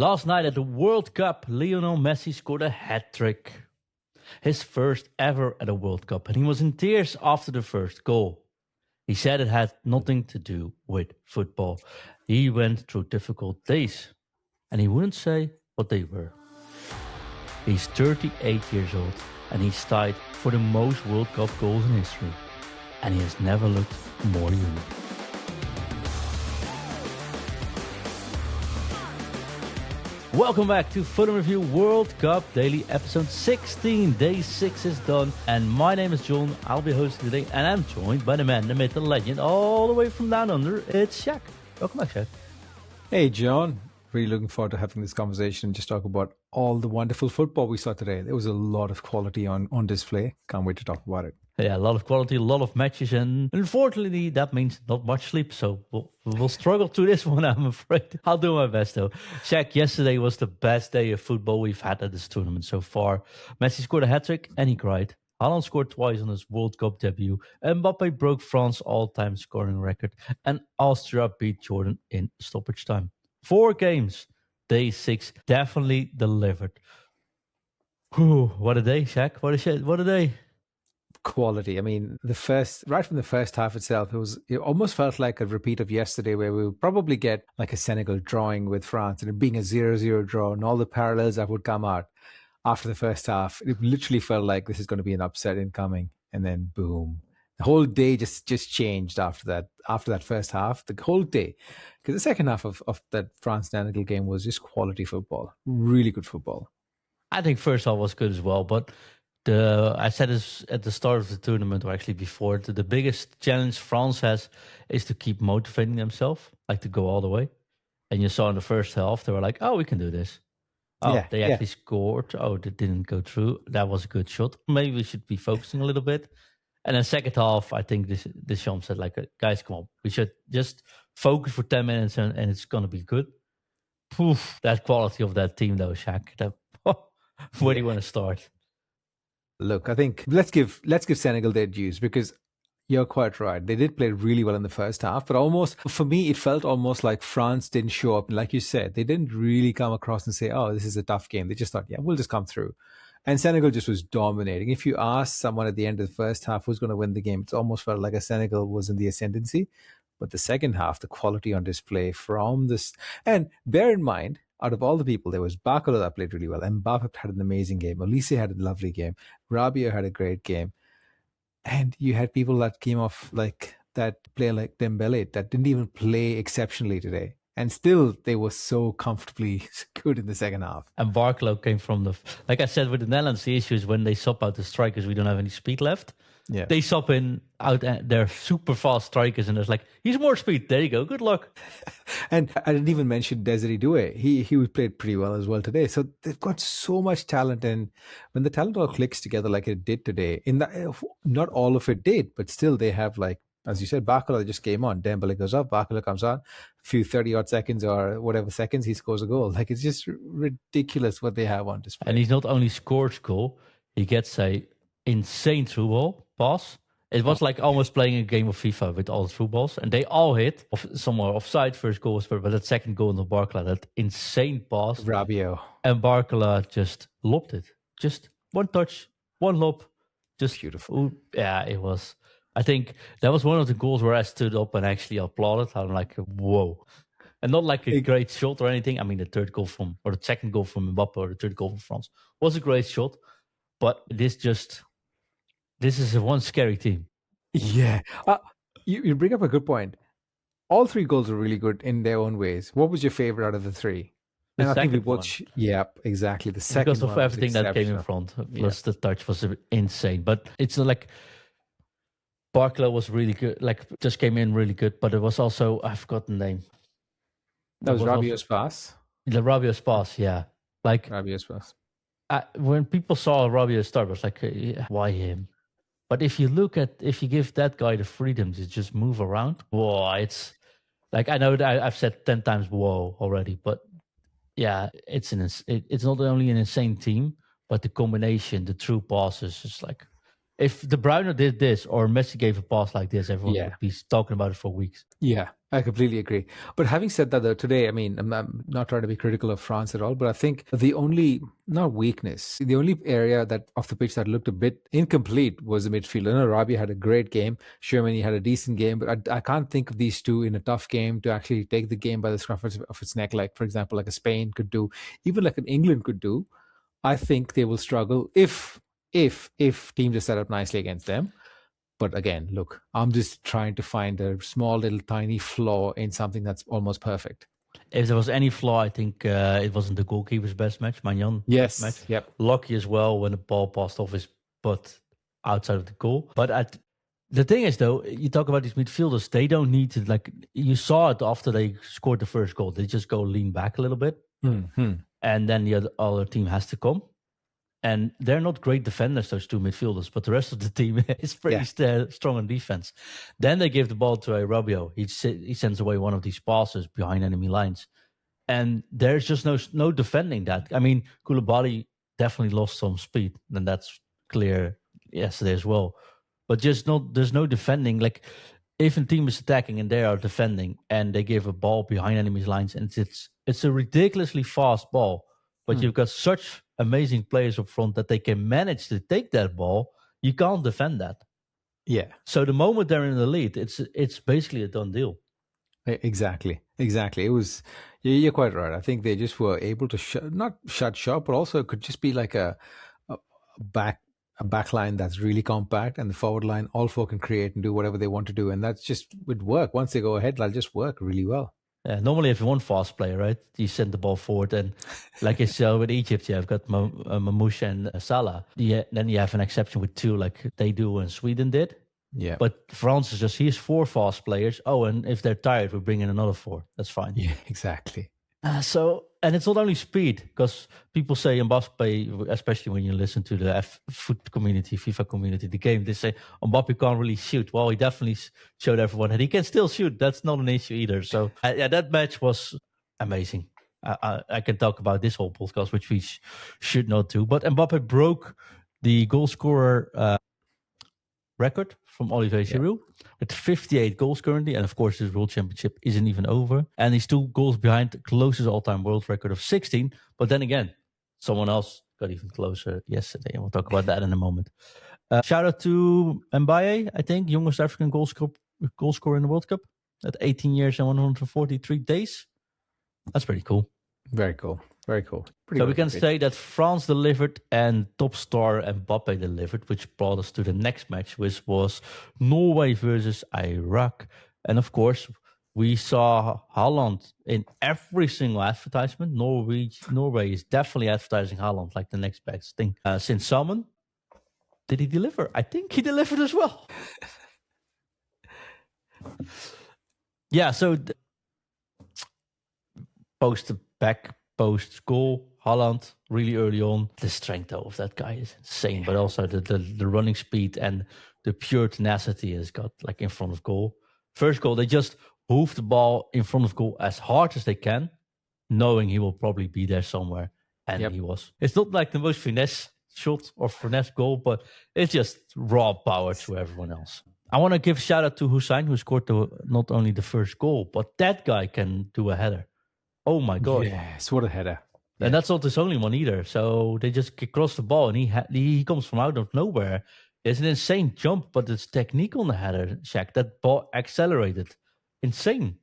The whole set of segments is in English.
Last night at the World Cup, Lionel Messi scored a hat-trick. His first ever at a World Cup, and he was in tears after the first goal. He said it had nothing to do with football. He went through difficult days, and he wouldn't say what they were. He's 38 years old, and he's tied for the most World Cup goals in history. And he has never looked more human. Welcome back to FUT IN Review World Cup Daily Episode 16. Day 6 is done, and my name is John. I'll be hosting today, and I'm joined by the man, the myth, the legend, all the way from down under. It's Shaq. Welcome back, Shaq. Hey, John. Really looking forward to having this conversation and just talk about all the wonderful football we saw today. There was a lot of quality on display. Can't wait to talk about it. Yeah, a lot of quality, a lot of matches, and unfortunately that means not much sleep, so we'll struggle through this one, I'm afraid. I'll do my best though. Shaq, yesterday was the best day of football we've had at this tournament so far. Messi scored a hat-trick and he cried. Haaland scored twice on his World Cup debut. Mbappé broke France's all-time scoring record, and Austria beat Jordan in stoppage time. 4 games, day 6, definitely delivered. Whew, what a day, Shaq. What a day. Quality. I mean, right from the first half itself, it almost felt like a repeat of yesterday, where we would probably get like a Senegal drawing with France and it being a 0-0 draw and all the parallels that would come out after the first half. It literally felt like this is going to be an upset incoming, and then boom. The whole day just changed after that first half, the whole day. Because the second half of that France-Senegal game was just quality football. Really good football. I think first half was good as well, but I said this at the start of the tournament, or actually before, the biggest challenge France has is to keep motivating themselves, like to go all the way. And you saw in the first half, they were like, oh, we can do this. Oh, they actually scored. Oh, they didn't go through. That was a good shot. Maybe we should be focusing a little bit. And then second half, I think Deschamps said, like, guys, come on. We should just focus for 10 minutes and it's going to be good. Poof, that quality of that team, though, Shaq. Where do you want to start? Look, I think let's give Senegal their dues, because you're quite right. They did play really well in the first half, but almost, for me, it felt almost like France didn't show up. Like you said, they didn't really come across and say, oh, this is a tough game. They just thought, yeah, we'll just come through. And Senegal just was dominating. If you ask someone at the end of the first half who's going to win the game, it almost felt like Senegal was in the ascendancy. But the second half, the quality on display from this, and bear in mind, out of all the people, there was Barcola that played really well. Mbappé had an amazing game. Olivier had a lovely game. Rabiot had a great game. And you had people that came off like that player like Dembele that didn't even play exceptionally today. And still, they were so comfortably good in the second half. And Barcola came from like I said, with the Netherlands, the issue is when they sub out the strikers, we don't have any speed left. Yeah. They sub out their super fast strikers, and it's like, he's more speed. There you go. Good luck. And I didn't even mention Desiree Doué. He played pretty well as well today. So they've got so much talent, and when the talent all clicks together like it did today, not all of it did, but still they have, like, as you said, Barcola just came on. Dembele goes up, Barcola comes on. A few 30-odd seconds or whatever seconds, he scores a goal. Like, it's just ridiculous what they have on display. And he's not only scores goal, he gets a insane through ball pass. It was like almost playing a game of FIFA with all the through balls, and they all hit. Somewhere offside, first goal was, but that second goal on the Barcola, that insane pass. Rabiot. And Barcola just lobbed it. Just one touch, one lob. Just beautiful. Yeah, it was. I think that was one of the goals where I stood up and actually applauded. I'm like, whoa. And not like a great shot or anything. I mean, the second goal from Mbappé or the third goal from France was a great shot. But this is one scary team. Yeah. You bring up a good point. All 3 goals were really good in their own ways. What was your favorite out of the 3? And I think we watched. Yeah, exactly. The second because of everything that came in front. Plus the touch was insane. But it's like Barcola was really good. Like, just came in really good. But it was also, I forgot the name. That was Rabiot's pass. The Rabiot's pass, yeah. Like Rabiot's pass. When people saw Rabiot start, it was like, why him? But if you give that guy the freedom to just move around, whoa, it's like, I know that I've said 10 times whoa already, but yeah, it's not only an insane team, but the combination, the true passes, is like, If De Bruyne did this or Messi gave a pass like this, everyone would be talking about it for weeks. Yeah, I completely agree. But having said that, though, today, I mean, I'm not trying to be critical of France at all, but I think the only, not weakness, the only area that off the pitch that looked a bit incomplete was the midfield. I know Rabiot had a great game. Shermani had a decent game, but I can't think of these two in a tough game to actually take the game by the scruff of its neck, like, for example, like a Spain could do, even like an England could do. I think they will struggle if teams are set up nicely against them. But again, look, I'm just trying to find a small little tiny flaw in something that's almost perfect. If there was any flaw, I think it wasn't the goalkeeper's best match, Magnan. Yes, match. Yep. Lucky as well when the ball passed off his butt outside of the goal. But the thing is, though, you talk about these midfielders, they don't need to, like, you saw it after they scored the first goal. They just go lean back a little bit. Mm-hmm. And then the other team has to come. And they're not great defenders, those two midfielders, but the rest of the team is pretty strong on defense. Then they give the ball to a Rabiot. He sends away one of these passes behind enemy lines. And there's just no defending that. I mean, Koulibaly definitely lost some speed, and that's clear yesterday as well. But there's no defending. Like, if a team is attacking and they are defending and they give a ball behind enemy lines, and it's a ridiculously fast ball, but you've got such amazing players up front that they can manage to take that ball, you can't defend that. Yeah. So the moment they're in the lead, it's basically a done deal. Exactly. It was, you're quite right. I think they just were able to not shut shop, but also it could just be like a back line that's really compact, and the forward line, all four can create and do whatever they want to do. And that's just would work. Once they go ahead, that'll just work really well. Yeah, normally if you want fast player, right, you send the ball forward, and like you saw with Egypt, you've got Mamouche and Salah. Yeah, then you have an exception with two, like they do and Sweden did. Yeah. But France is here's 4 fast players. Oh, and if they're tired, we bring in another 4. That's fine. Yeah, exactly. And it's not only speed, because people say Mbappé, especially when you listen to the FUT community, FIFA community, the game, they say Mbappé can't really shoot. Well, he definitely showed everyone that he can still shoot. That's not an issue either. So that match was amazing. I can talk about this whole podcast, which we should not do. But Mbappé broke the goal scorer record from Olivier Giroud with 58 goals currently. And of course, his World Championship isn't even over. And he's 2 goals behind the closest all-time world record of 16. But then again, someone else got even closer yesterday. And we'll talk about that in a moment. Shout out to Mbappé, I think, youngest African goal scorer in the World Cup at 18 years and 143 days. That's pretty cool. Very cool. So we can say that France delivered and top star Mbappé delivered, which brought us to the next match, which was Norway versus Iraq. And of course, we saw Haaland in every single advertisement. Norway is definitely advertising Haaland like the next best thing. Since Salmon, did he deliver? I think he delivered as well. Yeah, so post goal, Haaland really early on. The strength though of that guy is insane, but also the running speed and the pure tenacity has got like in front of goal. First goal, they just hoof the ball in front of goal as hard as they can, knowing he will probably be there somewhere, and he was. It's not like the most finesse shot or finesse goal, but it's just raw power to everyone else. I want to give a shout out to Hussein, who scored not only the first goal, but that guy can do a header. Oh my God. Yes, what a header. And that's not his only one either. So they just cross the ball, and he comes from out of nowhere. It's an insane jump, but it's technique on the header, Shaq. That ball accelerated. Insane.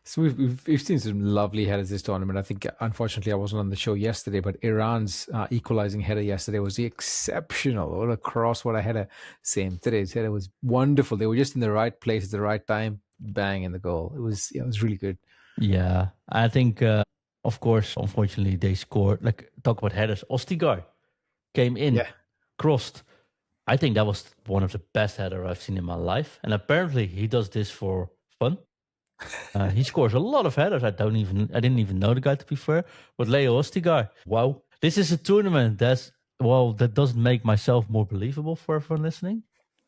So we've seen some lovely headers this tournament. I think, unfortunately, I wasn't on the show yesterday, but Iran's equalizing header yesterday was exceptional. What a cross, what a header. Same. Today's header was wonderful. They were just in the right place at the right time. Bang in the goal. It was really good. Yeah, I think, of course, unfortunately, they scored. Like, talk about headers. Østigård came in, crossed. I think that was one of the best headers I've seen in my life. And apparently, he does this for fun. He scores a lot of headers. I didn't even know the guy, to be fair. But Leo Østigård, wow. This is a tournament that doesn't make myself more believable for everyone listening.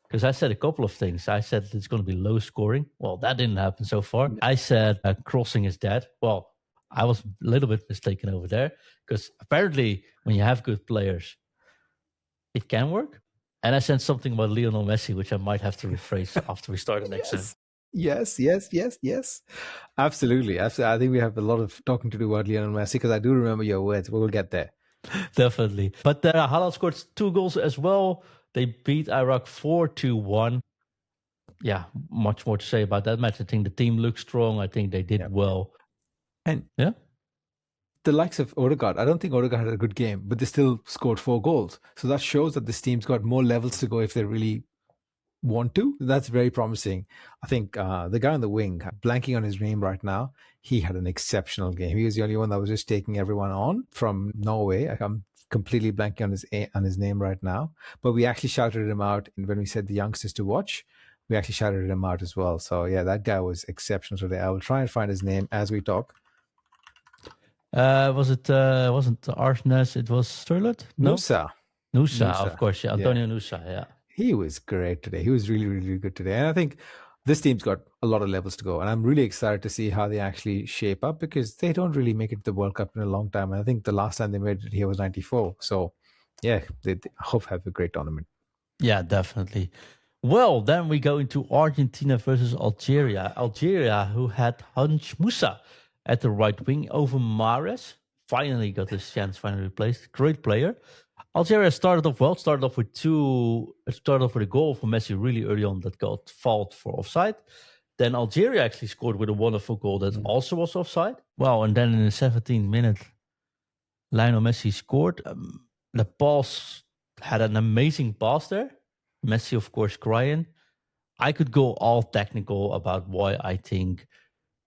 Because I said a couple of things. I said it's going to be low scoring. Well, that didn't happen so far. I said crossing is dead. Well, I was a little bit mistaken over there. Because apparently, when you have good players, it can work. And I said something about Lionel Messi, which I might have to rephrase after we start the next session. Yes. Absolutely. I think we have a lot of talking to do about Lionel Messi because I do remember your words. We'll get there. Definitely. But Haaland scored 2 goals as well. They beat Iraq 4-1. Yeah, much more to say about that match. I think the team looked strong. I think they did well. And yeah, the likes of Østigård, I don't think Østigård had a good game, but they still scored 4 goals. So that shows that this team's got more levels to go if they really want to. That's very promising. I think the guy on the wing, blanking on his name right now, he had an exceptional game. He was the only one that was just taking everyone on from Norway. I'm completely blanking on his name right now. But we actually shouted him out when we said the youngsters to watch. We actually shouted him out as well. So yeah, that guy was exceptional today. I will try and find his name as we talk. Wasn't Arsenal? It was Sterlet? No? Nusa, of course. Yeah. Antonio Nusa, yeah. He was great today. He was really, really good today. And I think this team's got a lot of levels to go. And I'm really excited to see how they actually shape up because they don't really make it to the World Cup in a long time. And I think the last time they made it here was 94. So, yeah, they hope have a great tournament. Yeah, definitely. Well, then we go into Argentina versus Algeria. Algeria, who had Hans Musa at the right wing over Mahrez. Finally got his chance, finally replaced. Great player. Algeria started off well, started off with a goal for Messi really early on that got fouled for offside. Then Algeria actually scored with a wonderful goal that also was offside. Well, and then in the 17th minute, Lionel Messi scored. The pass had an amazing pass there. Messi, of course, crying. I could go all technical about why I think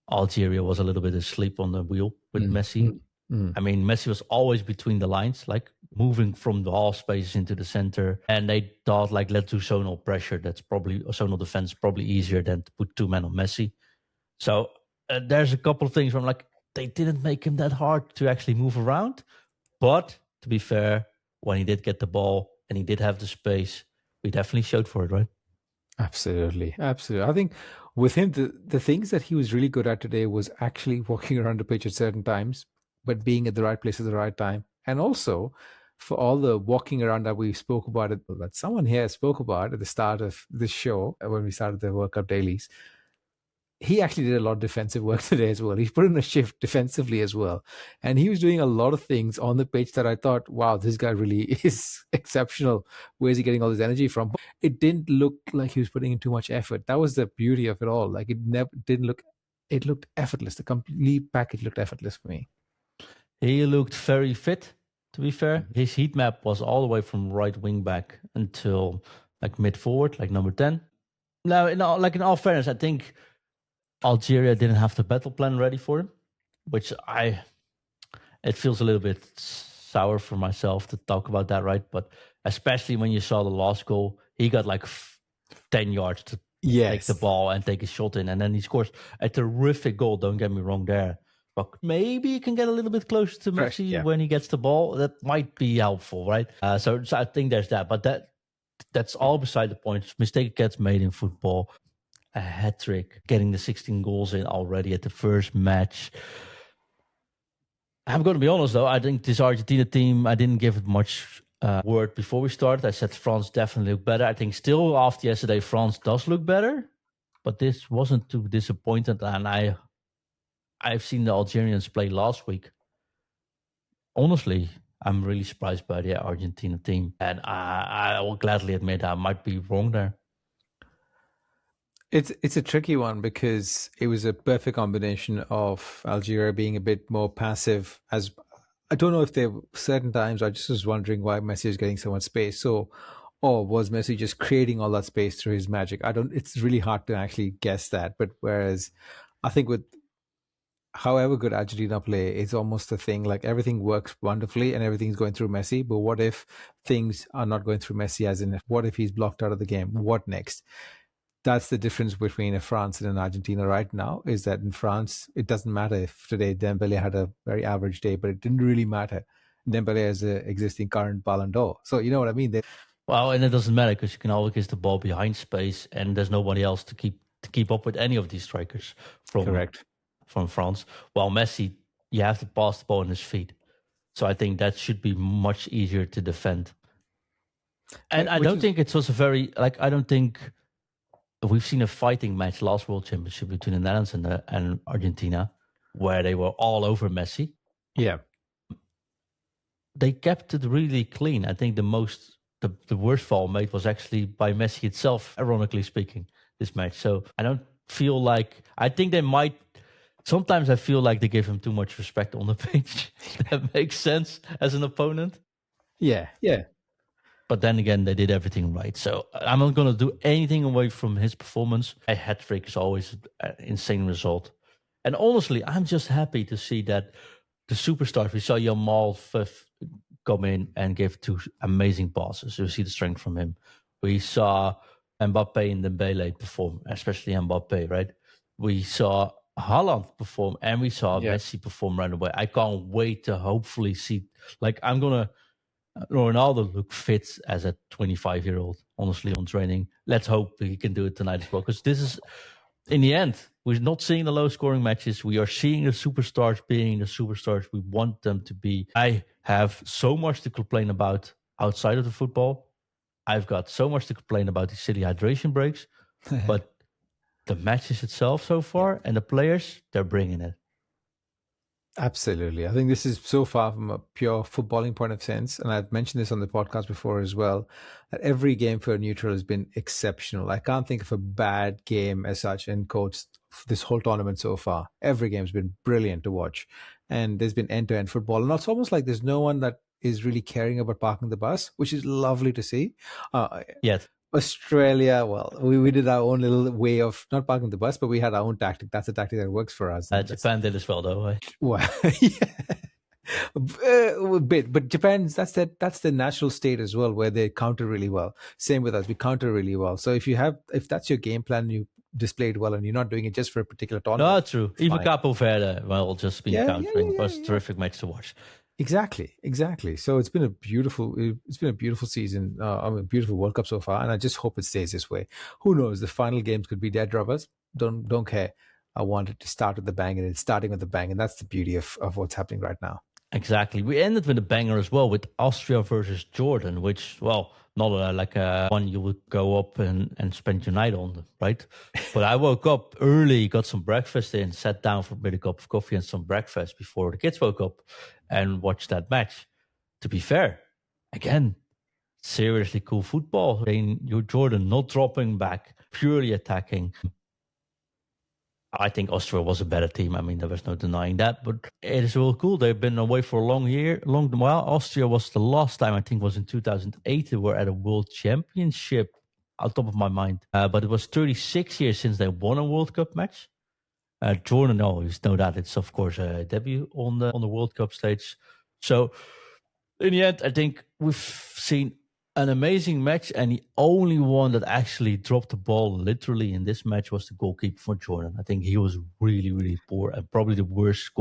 Algeria was a little bit asleep on the wheel with Messi. I mean, Messi was always between the lines, like moving from the half spaces into the center. And they thought, like, let's do zonal pressure. That's probably, zonal defense probably easier than to put 2 men on Messi. So there's a couple of things where I'm like, they didn't make him that hard to actually move around. But to be fair, when he did get the ball and he did have the space, we definitely showed for it, right? Absolutely. I think with him, the things that he was really good at today was actually walking around the pitch at certain times, but being at the right place at the right time. And also for all the walking around that we spoke about, that someone here spoke about at the start of this show, when we started the World Cup dailies, he actually did a lot of defensive work today as well. He put in a shift defensively as well. And he was doing a lot of things on the pitch that I thought, wow, this guy really is exceptional. Where's he getting all this energy from? It didn't look like he was putting in too much effort. That was the beauty of it all. Like it looked effortless. The complete package looked effortless for me. He looked very fit, to be fair. His heat map was all the way from right wing back until like mid forward, like number 10. Now, in all fairness, I think Algeria didn't have the battle plan ready for him, which it feels a little bit sour for myself to talk about that, right? But especially when you saw the last goal, he got like 10 yards to take the ball and take a shot in, and then he scores a terrific goal. Don't get me wrong there. But maybe he can get a little bit closer to Messi when he gets the ball. That might be helpful, right? So I think there's that. But that's all beside the point. Mistake gets made in football. A hat-trick, getting the 16 goals in already at the first match. I'm going to be honest, though. I think this Argentina team, I didn't give it much word before we started. I said France definitely look better. I think still after yesterday, France does look better. But this wasn't too disappointed. And I've seen the Algerians play last week. Honestly, I'm really surprised by the Argentina team. And I will gladly admit I might be wrong there. It's a tricky one because it was a perfect combination of Algeria being a bit more passive. As I don't know if there were certain times I just was wondering why Messi is getting so much space. Or was Messi just creating all that space through his magic? It's really hard to actually guess that. But whereas I think with however good Argentina play, it's almost a thing like everything works wonderfully and everything's going through Messi. But what if things are not going through Messi? As in, what if he's blocked out of the game? What next? That's the difference between a France and an Argentina right now, is that in France, it doesn't matter if today Dembele had a very average day, but it didn't really matter. Dembele has an existing current Ballon d'Or. So you know what I mean? Well, and it doesn't matter because you can always get the ball behind space and there's nobody else to keep up with any of these strikers from France. While Messi, you have to pass the ball in his feet. So I think that should be much easier to defend. And I don't think it was a very, like, I don't think we've seen a fighting match last World Championship between the Netherlands and Argentina where they were all over Messi. Yeah. They kept it really clean. I think the worst foul made was actually by Messi itself, ironically speaking, this match. So I don't feel like, I think they might, sometimes I feel like they give him too much respect on the pitch. That makes sense as an opponent. Yeah. But then again, they did everything right. So I'm not going to do anything away from his performance. A hat-trick is always an insane result. And honestly, I'm just happy to see that the superstars, we saw Yamal come in and give two amazing passes. You see the strength from him. We saw Mbappé and Dembele perform, especially Mbappé, right? We saw Haaland perform and we saw Messi perform right away. I can't wait to hopefully see, like, I'm going to Ronaldo look fit as a 25-year-old, honestly, on training. Let's hope he can do it tonight as well. Because this is, in the end, we're not seeing the low-scoring matches. We are seeing the superstars being the superstars we want them to be. I have so much to complain about outside of the football. I've got so much to complain about the silly hydration breaks. But the matches itself so far and the players, they're bringing it. Absolutely. I think this is so far from a pure footballing point of sense. And I've mentioned this on the podcast before as well, that every game for a neutral has been exceptional. I can't think of a bad game as such in quotes this whole tournament so far. Every game's been brilliant to watch. And there's been end-to-end football. And it's almost like there's no one that is really caring about parking the bus, which is lovely to see. Yes. Australia, well, we did our own little way of not parking the bus, but we had our own tactic. That's a tactic that works for us. Japan did as well, though. Right? Well, yeah. A bit, but Japan's that's the natural state as well, where they counter really well. Same with us, we counter really well. So if that's your game plan, you display it well, and you're not doing it just for a particular tournament. No, true. Even Capo Verde, well, just be countering. It was a terrific match to watch. Exactly. So it's been a beautiful season, a beautiful World Cup so far, and I just hope it stays this way. Who knows? The final games could be dead rubbers. Don't care. I want it to start with the bang, and it's starting with the bang, and that's the beauty of what's happening right now. Exactly. We ended with a banger as well with Austria versus Jordan, which, well, not like one you would go up and spend your night on, right? But I woke up early, got some breakfast in, sat down for a bit of cup of coffee and some breakfast before the kids woke up and watched that match. To be fair, again, seriously cool football. You're Jordan not dropping back, purely attacking. I think Austria was a better team. I mean, there was no denying that, but it is real cool. They've been away for a long while. Austria was the last time, I think, was in 2008. They were at a World Championship, on top of my mind. But it was 36 years since they won a World Cup match. Jordan, there's no doubt it's, of course, a debut on the World Cup stage. So, in the end, I think we've seen an amazing match, and the only one that actually dropped the ball literally in this match was the goalkeeper for Jordan. I think he was really, really poor and probably the worst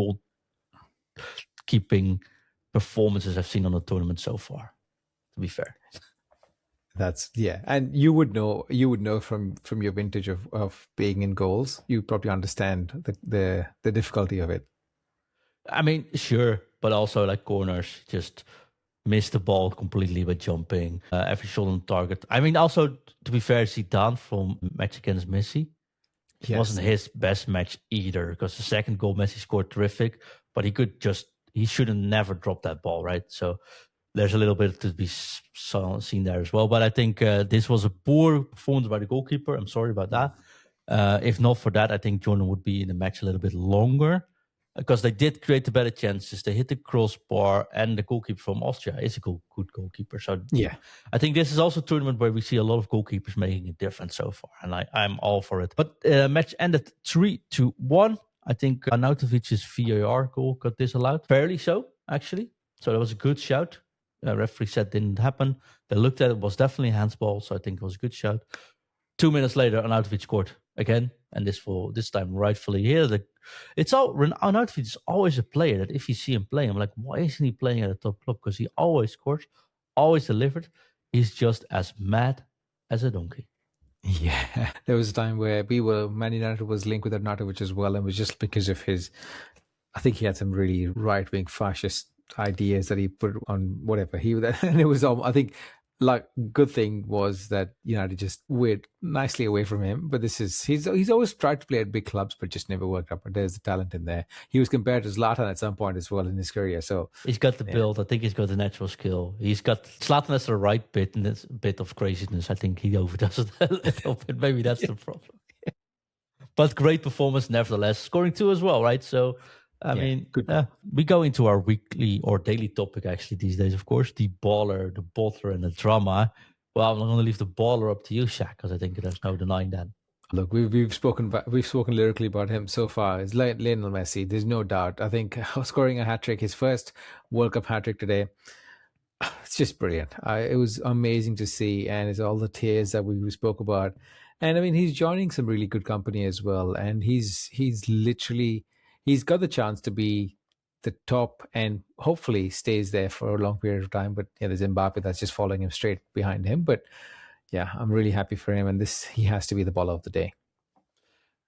goalkeeping performances I've seen on the tournament so far, to be fair. And you would know from your vintage of being in goals, you probably understand the difficulty of it. I mean, sure, but also like corners, just missed the ball completely by jumping. Every shot on target. I mean, also, to be fair, Zidane from match against Messi. It wasn't his best match either, because the second goal Messi scored terrific, but he should have never dropped that ball, right? So there's a little bit to be seen there as well. But I think this was a poor performance by the goalkeeper. I'm sorry about that. If not for that, I think Jordan would be in the match a little bit longer, because they did create the better chances. They hit the crossbar, and the goalkeeper from Austria is a good goalkeeper. So yeah, I think this is also a tournament where we see a lot of goalkeepers making a difference so far, and I'm all for it. But match ended 3-1. I think Arnautovic's VAR goal got disallowed. Fairly so, actually. So that was a good shout. Referee said didn't happen. They looked at it, was definitely a handsball, so I think it was a good shout. 2 minutes later, Arnautović scored again, and this time rightfully here. Arnautović is always a player that if you see him playing, I'm like, why isn't he playing at a top club? Because he always scores, always delivered. He's just as mad as a donkey. Yeah, there was a time where Man United was linked with Arnautović as well, and it was just because of I think he had some really right-wing fascist ideas that he put on whatever and it was. I think Like, good thing was that United just went nicely away from him. But he's always tried to play at big clubs, but just never worked out. But there's the talent in there. He was compared to Zlatan at some point as well in his career. So he's got the build. I think he's got the natural skill. He's got Zlatan has the right bit and it's a bit of craziness. I think he overdoes it a little bit. Maybe that's the problem. But great performance nevertheless. Scoring 2 as well, right? So I mean, we go into our weekly or daily topic actually these days, of course, the baller, the bottler, and the drama. Well, I'm going to leave the baller up to you, Shaq, because I think there's no denying that. Look, we've spoken lyrically about him so far. It's Lionel Messi. There's no doubt. I think scoring a hat trick, his first World Cup hat trick today, it's just brilliant. It was amazing to see, and it's all the tears that we spoke about. And I mean, he's joining some really good company as well, and he's got the chance to be the top and hopefully stays there for a long period of time. But there's Mbappé that's just following him straight behind him. But yeah, I'm really happy for him. And he has to be the baller of the day.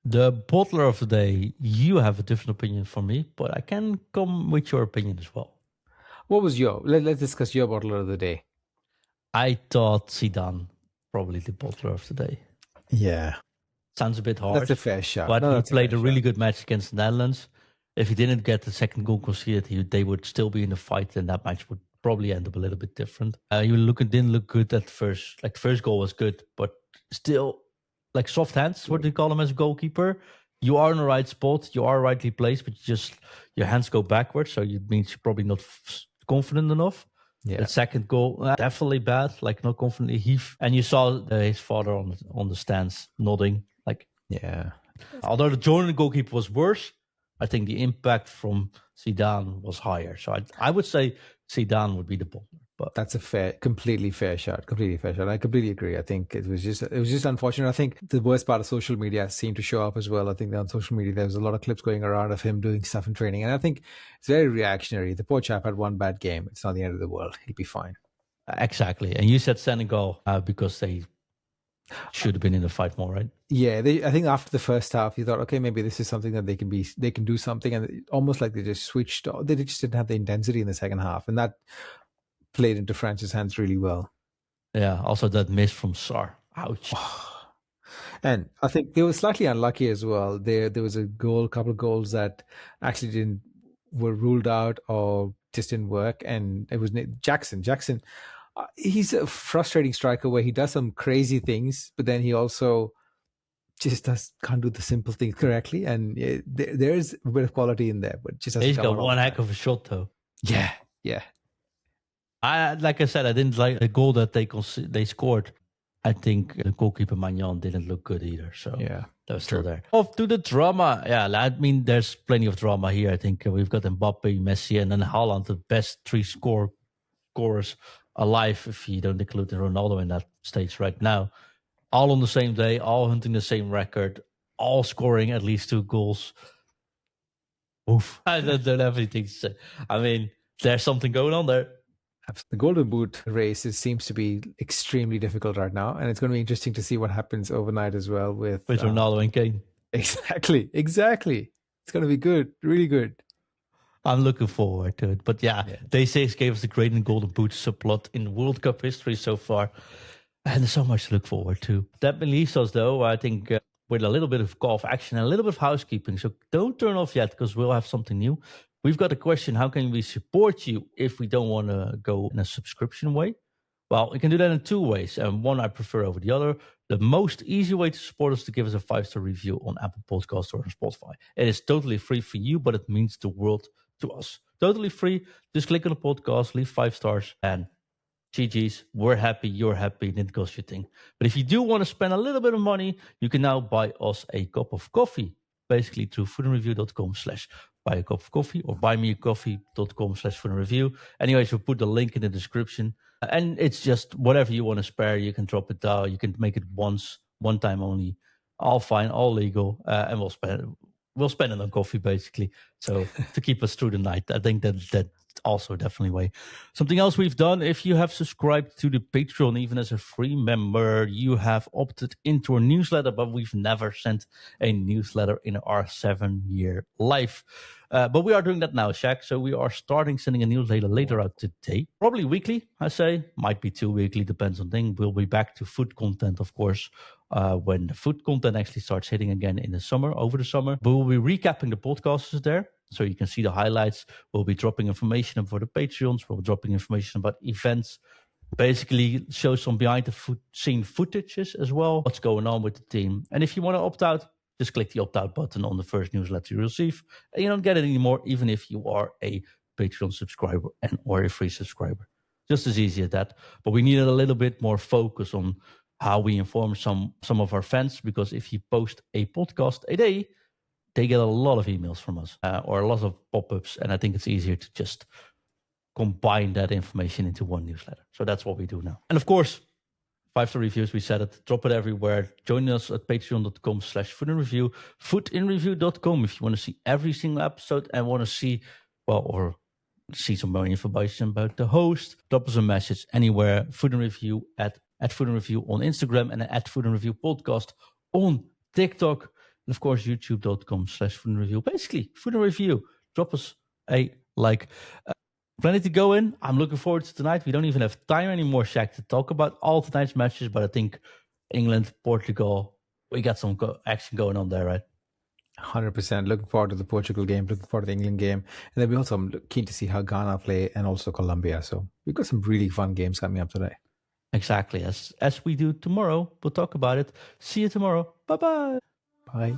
The bottler of the day, you have a different opinion from me, but I can come with your opinion as well. What was let's discuss your bottler of the day. I thought Zidane, probably the bottler of the day. Yeah. Sounds a bit hard. That's a fair shot. But he played a really good match against the Netherlands. If he didn't get the second goal conceded, they would still be in the fight, and that match would probably end up a little bit different. Didn't look good at first. Like, the first goal was good, but still, like, soft hands, what do you call them as a goalkeeper? You are in the right spot, you are rightly placed, but your hands go backwards, so it means you're probably not confident enough. Yeah. The second goal, definitely bad, like not confidently. And you saw his father on the stands nodding. Like, yeah. Although the Jordan goalkeeper was worse, I think the impact from Zidane was higher. So I would say Zidane would be the ball. But that's a completely fair shot. I completely agree. I think it was just unfortunate. I think the worst part of social media seemed to show up as well. I think on social media there was a lot of clips going around of him doing stuff in training, and I think it's very reactionary. The poor chap had one bad game. It's not the end of the world. He'll be fine. Exactly. And you said Senegal because they should have been in the fight more, right? Yeah, I think after the first half, you thought, okay, maybe this is something that they can do something, and almost like they just switched. They just didn't have the intensity in the second half, and that played into France's hands really well. Yeah, also that miss from Sarr. Ouch. And I think they were slightly unlucky as well. There was a couple of goals that actually were ruled out or just didn't work, and it was Jackson. He's a frustrating striker where he does some crazy things, but then he also just can't do the simple things correctly. And there is a bit of quality in there, but just he's got one heck of a shot though. Yeah. Like I said, I didn't like the goal that they scored. I think the goalkeeper Magnan didn't look good either. So yeah, that was still there. Off to the drama. Yeah, I mean, there's plenty of drama here. I think we've got Mbappé, Messi, and then Haaland, the best 3 scorers alive, if you don't include Ronaldo in that stage right now. All on the same day, all hunting the same record, all scoring at least 2 goals. Oof. I don't have anything to say. I mean, there's something going on there. The Golden Boot race seems to be extremely difficult right now, and it's going to be interesting to see what happens overnight as well with Ronaldo and Kane. Exactly. It's going to be good, really good. I'm looking forward to it. But yeah. Day 6 gave us the great Golden Boot subplot in World Cup history so far, and there's so much to look forward to. That leaves us, though, I think, with a little bit of golf action and a little bit of housekeeping. So don't turn off yet, because we'll have something new. We've got a question, how can we support you if we don't want to go in a subscription way? Well, you can do that in 2 ways, and one I prefer over the other. The most easy way to support us is to give us a 5-star review on Apple Podcasts or on Spotify. It is totally free for you, but it means the world to us. Totally free. Just click on the podcast, leave 5 stars, and GG's, we're happy, you're happy, and it goes your thing. But if you do want to spend a little bit of money, you can now buy us a cup of coffee, basically through foodandreview.com/buy a cup of coffee or buymeacoffee.com/foodandreview. Anyways, we'll put the link in the description. And it's just whatever you want to spare, you can drop it down. You can make it one time only. All fine, all legal, and we'll spend it on coffee, basically. So to keep us through the night, I think that also definitely way. Something else we've done, if you have subscribed to the Patreon, even as a free member, you have opted into a newsletter, but we've never sent a newsletter in our 7-year life. But we are doing that now, Shaq. So we are starting sending a newsletter later out today. Probably weekly, I say. Might be 2 weekly, depends on thing. We'll be back to FUT content, of course, when the FUT content actually starts hitting again in the summer, over the summer. But we'll be recapping the podcasts there. So you can see the highlights. We'll be dropping information for the Patreons. We'll be dropping information about events. Basically show some behind the scene footages as well. What's going on with the team. And if you want to opt out, just click the opt-out button on the first newsletter you receive, and you don't get it anymore, even if you are a Patreon subscriber or a free subscriber. Just as easy as that. But we needed a little bit more focus on how we inform some of our fans, because if you post a podcast a day, they get a lot of emails from us or a lot of pop-ups, and I think it's easier to just combine that information into one newsletter. So that's what we do now. And of course, 5-star reviews, we said it. Drop it everywhere. Join us at patreon.com/footinreview. Footinreview.com if you want to see every single episode and want to see, or see some more information about the host. Drop us a message anywhere. Foot in Review at Foot in Review on Instagram and at Foot in Review Podcast on TikTok. And of course, youtube.com/footinreview. Basically, Foot in Review. Drop us a like. Plenty to go in. I'm looking forward to tonight. We don't even have time anymore, Shaq, to talk about all tonight's matches, but I think England, Portugal, we got some action going on there, right? 100%. Looking forward to the Portugal game, looking forward to the England game. And then we also keen to see how Ghana play and also Colombia. So we've got some really fun games coming up today. Exactly. As we do tomorrow. We'll talk about it. See you tomorrow. Bye-bye. Bye.